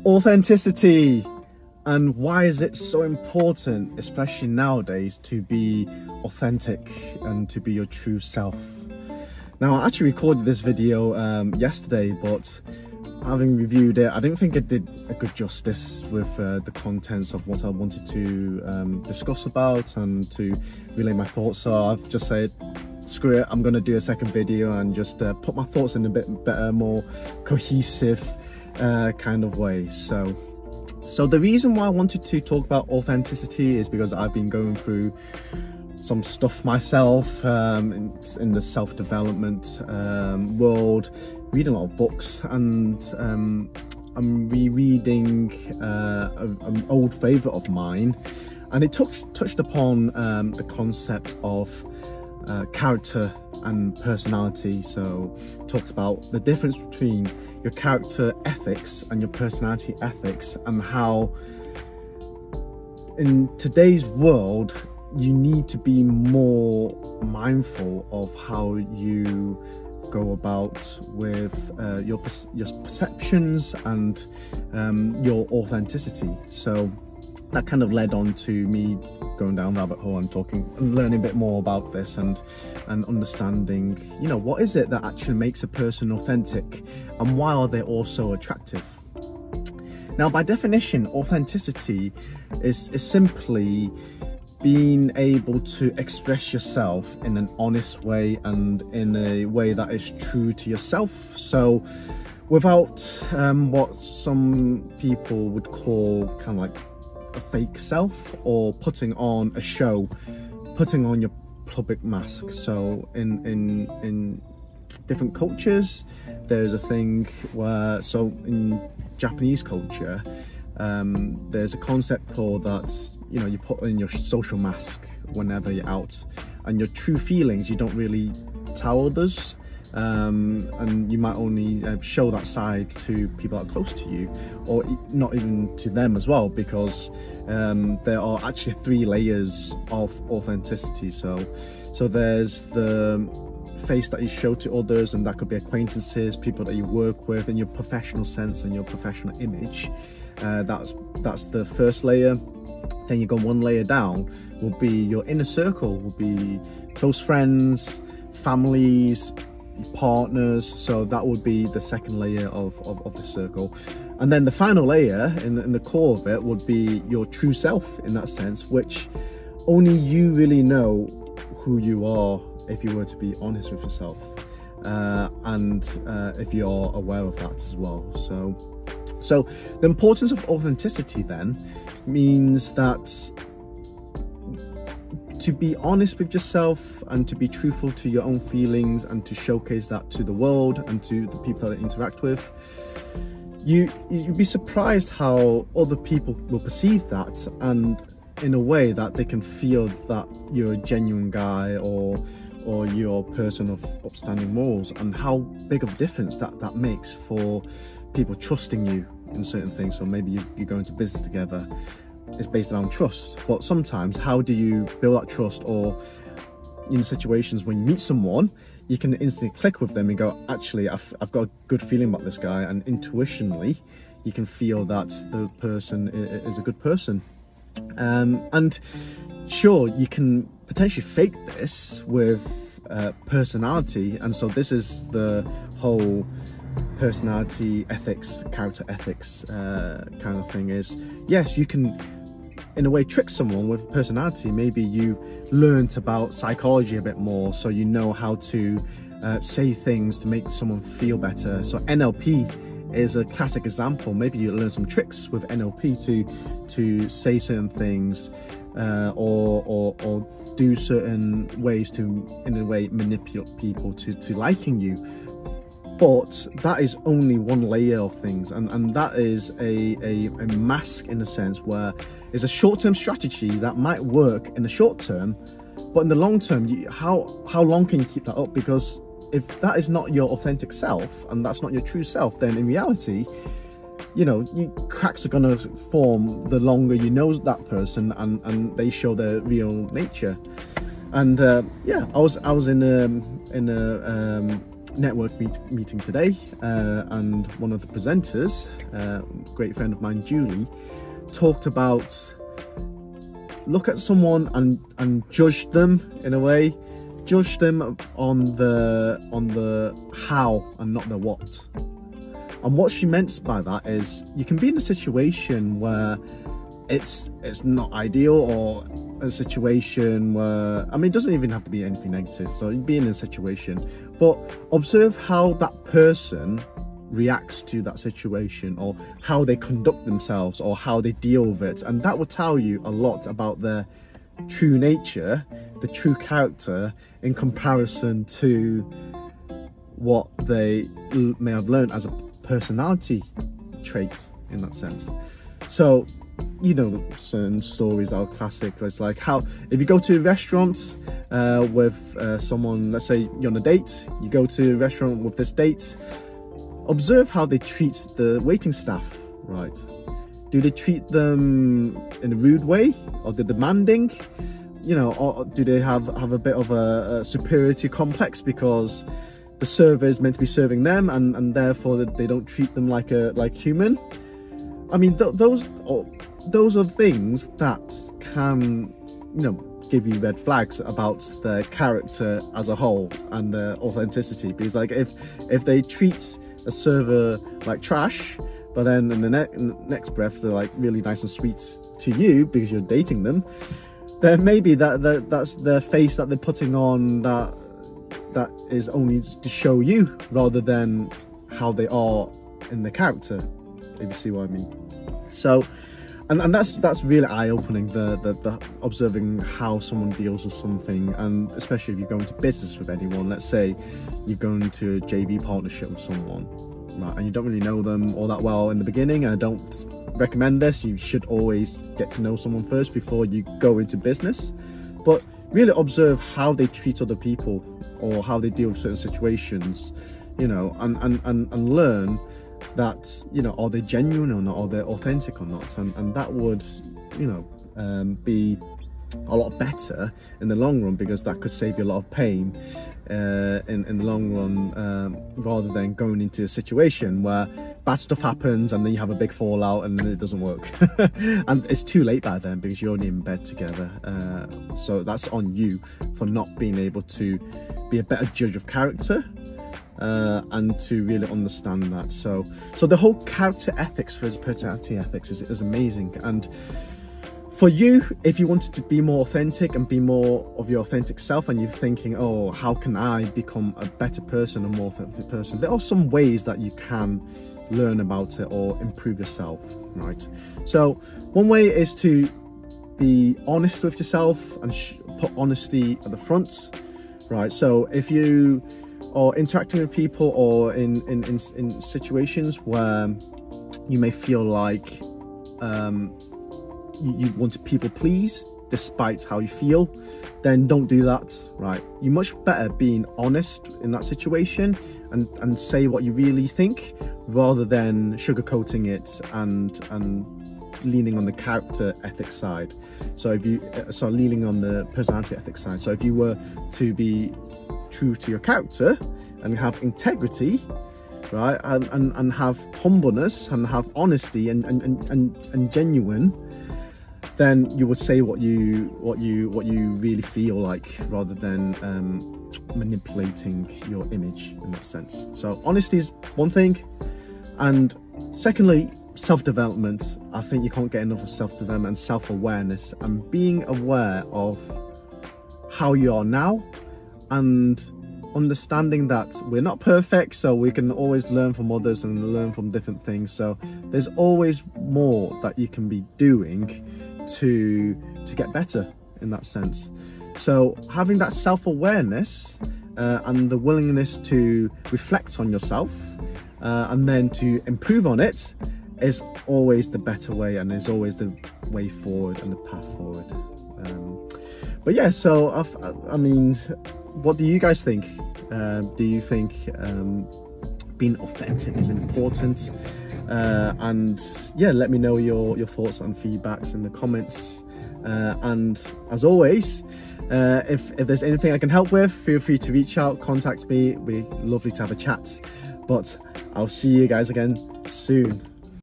Authenticity, and why is it so important, especially nowadays, to be authentic and to be your true self? Now, I actually recorded this video yesterday, but having reviewed it, I didn't think it did a good justice with the contents of what I wanted to discuss about and to relay my thoughts. So I've just said, screw it, I'm going to do a second video and just put my thoughts in a bit better, more cohesive kind of way. So the reason why I wanted to talk about authenticity is because I've been going through some stuff myself in the self-development world, reading a lot of books, and I'm rereading an old favourite of mine, and it touched upon the concept of character and personality. So it talks about the difference between your character ethics and your personality ethics, and how in today's world you need to be more mindful of how you go about with your perceptions and your authenticity. So that kind of led on to me going down the rabbit hole and talking and learning a bit more about this and understanding, you know, what is it that actually makes a person authentic and why are they also attractive. Now, by definition, authenticity is simply being able to express yourself in an honest way and in a way that is true to yourself. So without what some people would call kind of like a fake self, or putting on a show, putting on your public mask. So in different cultures there's a thing where, so in Japanese culture there's a concept called that, you know, you put in your social mask whenever you're out, and your true feelings you don't really tell others, and you might only show that side to people that are close to you, or not even to them as well, because there are actually 3 layers of authenticity. So there's the face that you show to others, and that could be acquaintances, people that you work with, in your professional sense and your professional image. That's the first layer. Then you go 1 layer down, will be your inner circle, will be close friends, families, partners. So that would be the second layer of the circle. And then the final layer in the core of it would be your true self, in that sense, which only you really know who you are if you were to be honest with yourself, and if you're aware of that as well. So the importance of authenticity then means that to be honest with yourself and to be truthful to your own feelings and to showcase that to the world and to the people that you interact with, you'd be surprised how other people will perceive that, and in a way that they can feel that you're a genuine guy or you're a person of upstanding morals, and how big of a difference that makes for people trusting you in certain things. So maybe you're going to business together, it's based around trust, but sometimes how do you build that trust? Or in situations when you meet someone, you can instantly click with them and go, actually I've got a good feeling about this guy, and intuitionally you can feel that the person is a good person. And sure, you can potentially fake this with personality, and so this is the whole personality ethics, character ethics kind of thing. Is yes, you can in a way trick someone with personality. Maybe you learnt about psychology a bit more, so you know how to say things to make someone feel better. So NLP is a classic example. Maybe you learn some tricks with NLP to say certain things, or do certain ways to, in a way, manipulate people to liking you. But that is only 1 layer of things, and that is a mask, in a sense, where it's a short-term strategy that might work in the short term, but in the long term, how long can you keep that up? Because if that is not your authentic self and that's not your true self, then in reality, you know, cracks are going to form the longer you know that person and they show their real nature. And yeah, I was in a network meeting today, and one of the presenters, great friend of mine, Julie, talked about look at someone and judge them in a way, judge them on the how and not the what. And what she meant by that is you can be in a situation where it's not ideal, or a situation where, I mean, it doesn't even have to be anything negative. So you'd be in a situation, but observe how that person reacts to that situation, or how they conduct themselves, or how they deal with it. And that will tell you a lot about their true nature, the true character, in comparison to what they may have learned as a personality trait in that sense. So, you know, certain stories are classic. It's like how, if you go to a restaurant with someone, let's say you're on a date, you go to a restaurant with this date, observe how they treat the waiting staff, right? Do they treat them in a rude way, or they're demanding, you know, or do they have a bit of a superiority complex because the server is meant to be serving them, and therefore they don't treat them like human? I mean, those are things that can, you know, give you red flags about their character as a whole and their authenticity. Because like if they treat a server like trash, but then in the next breath they're like really nice and sweet to you because you're dating them, then maybe that's the face that they're putting on, that is only to show you rather than how they are in the character, if you see what I mean. So, and that's really eye-opening, the observing how someone deals with something. And especially if you go into business with anyone, let's say you're going to a JV partnership with someone, right, and you don't really know them all that well in the beginning, and I don't recommend this. You should always get to know someone first before you go into business, but really observe how they treat other people, or how they deal with certain situations, you know, and learn that, you know, are they genuine or not, are they authentic or not, and that would, you know, be a lot better in the long run, because that could save you a lot of pain in the long run, rather than going into a situation where bad stuff happens and then you have a big fallout and then it doesn't work and it's too late by then because you're only in bed together. So that's on you for not being able to be a better judge of character, and to really understand that. So the whole character ethics versus personality ethics is amazing. And for you, if you wanted to be more authentic and be more of your authentic self, and you're thinking, oh, how can I become a better person, a more authentic person, there are some ways that you can learn about it or improve yourself, right? So one way is to be honest with yourself and put honesty at the front, right? So if you are interacting with people, or in situations where you may feel like you want to people please despite how you feel, then don't do that, right? You're much better being honest in that situation and say what you really think, rather than sugarcoating it and leaning on the character ethics side. So if you leaning on the personality ethics side. So if you were to be true to your character and have integrity, right, and have humbleness and have honesty and genuine, then you would say what you really feel like, rather than manipulating your image in that sense. So honesty is one thing, and secondly, self-development. I think you can't get enough of self-development and self-awareness, and being aware of how you are now, and understanding that we're not perfect, so we can always learn from others and learn from different things. So there's always more that you can be doing to get better in that sense. So having that self-awareness and the willingness to reflect on yourself and then to improve on it is always the better way, and is always the way forward and the path forward. But yeah, so I mean, what do you guys think? Do you think being authentic is important? And yeah, let me know your thoughts and feedbacks in the comments. And as always, If there's anything I can help with, feel free to reach out, contact me. It'd be lovely to have a chat. But I'll see you guys again soon.